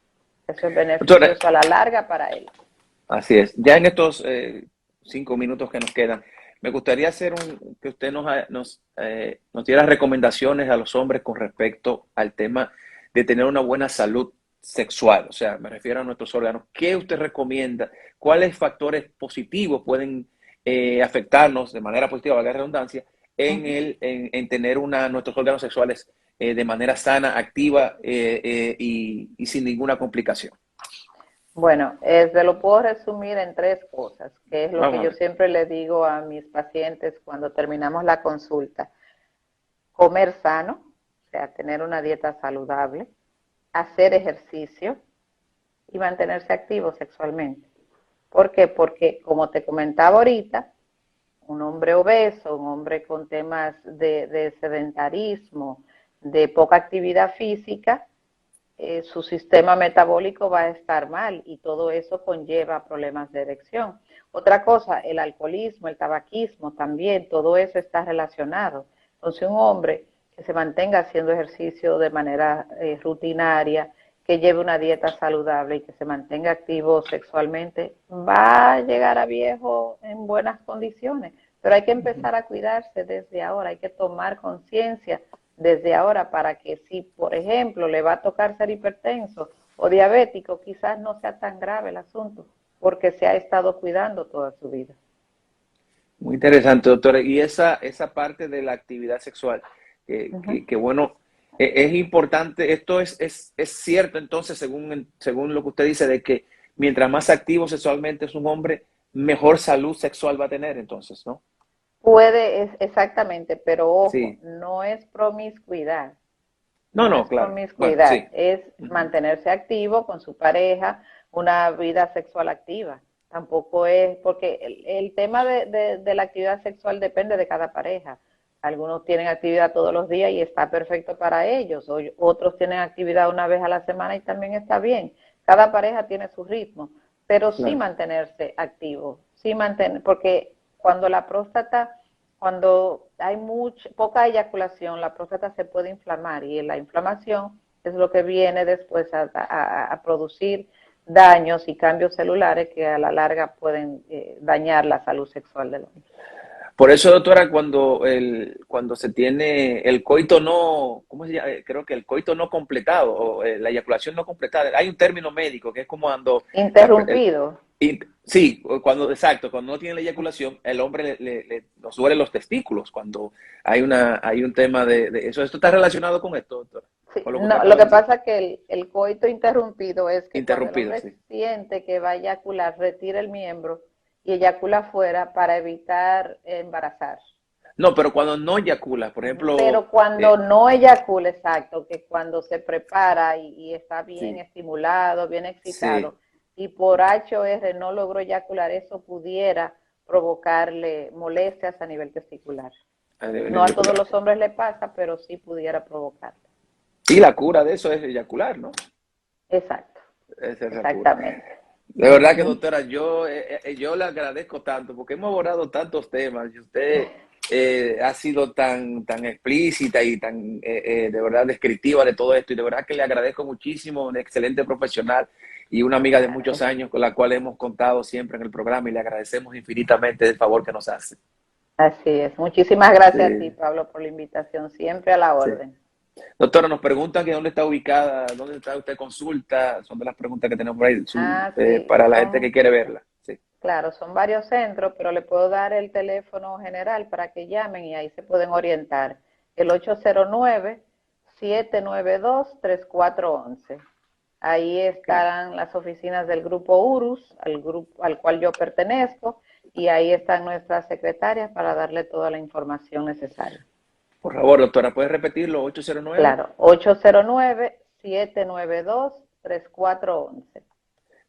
Eso es Doctora, beneficioso a la larga para él. así es. Ya en estos 5 minutos que nos quedan, me gustaría que usted nos diera recomendaciones a los hombres con respecto al tema de tener una buena salud sexual. O sea, me refiero a nuestros órganos. ¿Qué usted recomienda? ¿Cuáles factores positivos pueden afectarnos de manera positiva, valga la redundancia, en tener nuestros órganos sexuales de manera sana, activa y sin ninguna complicación? Bueno, se lo puedo resumir en tres cosas, que es lo que Vamos a yo ver. siempre le digo a mis pacientes cuando terminamos la consulta. Comer sano, o sea, tener una dieta saludable, hacer ejercicio y mantenerse activo sexualmente. ¿Por qué? Porque, como te comentaba ahorita, un hombre obeso, un hombre con temas de sedentarismo, de poca actividad física, su sistema metabólico va a estar mal y todo eso conlleva problemas de erección. Otra cosa, el alcoholismo, el tabaquismo también, todo eso está relacionado. Entonces un hombre que se mantenga haciendo ejercicio de manera rutinaria, que lleve una dieta saludable y que se mantenga activo sexualmente, va a llegar a viejo en buenas condiciones. Pero hay que empezar a cuidarse desde ahora, hay que tomar conciencia desde ahora para que si, por ejemplo, le va a tocar ser hipertenso o diabético, quizás no sea tan grave el asunto, porque se ha estado cuidando toda su vida. Muy interesante, doctora. Y esa parte de la actividad sexual, que bueno, es importante. Esto es cierto entonces, según lo que usted dice, de que mientras más activo sexualmente es un hombre, mejor salud sexual va a tener entonces, ¿no? Puede, exactamente, pero ojo, Sí. no es promiscuidad. No, No no, es claro. Bueno, promiscuidad, sí. es mantenerse activo con su pareja, una vida sexual activa. Tampoco es, porque el tema de la actividad sexual depende de cada pareja. Algunos tienen actividad todos los días y está perfecto para ellos, otros tienen actividad una vez a la semana y también está bien. Cada pareja tiene su ritmo, pero sí Claro. mantenerse activo, sí mantener, porque cuando la próstata cuando hay poca eyaculación, la próstata se puede inflamar y la inflamación es lo que viene después a producir daños y cambios celulares que a la larga pueden dañar la salud sexual del hombre. Por eso, doctora, cuando se tiene el coito no, ¿cómo se llama? Creo que el coito no completado, o la eyaculación no completada, hay un término médico que es como cuando Interrumpido. sí, exacto, cuando no tiene la eyaculación, el hombre nos duele los testículos cuando hay un tema de eso. ¿Esto está relacionado con esto, doctora? Sí, Con lo que usted no, acaba lo de que decir. pasa es que el coito interrumpido es que cuando el Interrumpido, hombre sí. siente que va a eyacular, retira el miembro y eyacula fuera para evitar embarazar. No, pero cuando no eyacula, por ejemplo, Pero cuando no eyacula, exacto, que cuando se prepara y está bien sí, estimulado, bien sí. excitado, y por HOR no logró eyacular, eso pudiera provocarle molestias a nivel testicular. A nivel No a todos testicular. los hombres le pasa, pero sí pudiera provocarlo. Sí, la cura de eso es eyacular, ¿no? Exacto, Esa es la cura. exactamente. De verdad que, doctora, yo le agradezco tanto porque hemos abordado tantos temas y usted ha sido tan explícita y tan, de verdad, descriptiva de todo esto. Y de verdad que le agradezco muchísimo, una excelente profesional y una amiga de muchos años con la cual hemos contado siempre en el programa y le agradecemos infinitamente el favor que nos hace. Así es. Muchísimas gracias a ti, Sí, Pablo, por la invitación. Siempre a la sí. orden. Doctora, nos preguntan que dónde está ubicada, dónde está usted consulta, son de las preguntas que tenemos por ahí Sí, para la gente que quiere verla. Sí. claro, son varios centros, pero le puedo dar el teléfono general para que llamen y ahí se pueden orientar. El 809-792-3411. Ahí Okay. estarán las oficinas del grupo URUS, al grupo al cual yo pertenezco, y ahí están nuestras secretarias para darle toda la información necesaria. Por favor, doctora, ¿puedes repetirlo? 809. Claro, 809-792-3411.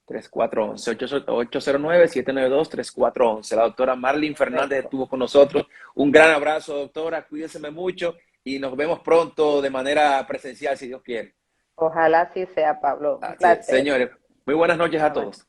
3411, 809-792-3411. La doctora Marlene Fernández Perfecto. estuvo con nosotros. Un gran abrazo, doctora. Cuídese mucho y nos vemos pronto de manera presencial, si Dios quiere. Ojalá así sea, Pablo. Un placer. Señores, muy buenas noches a Bye bye. todos.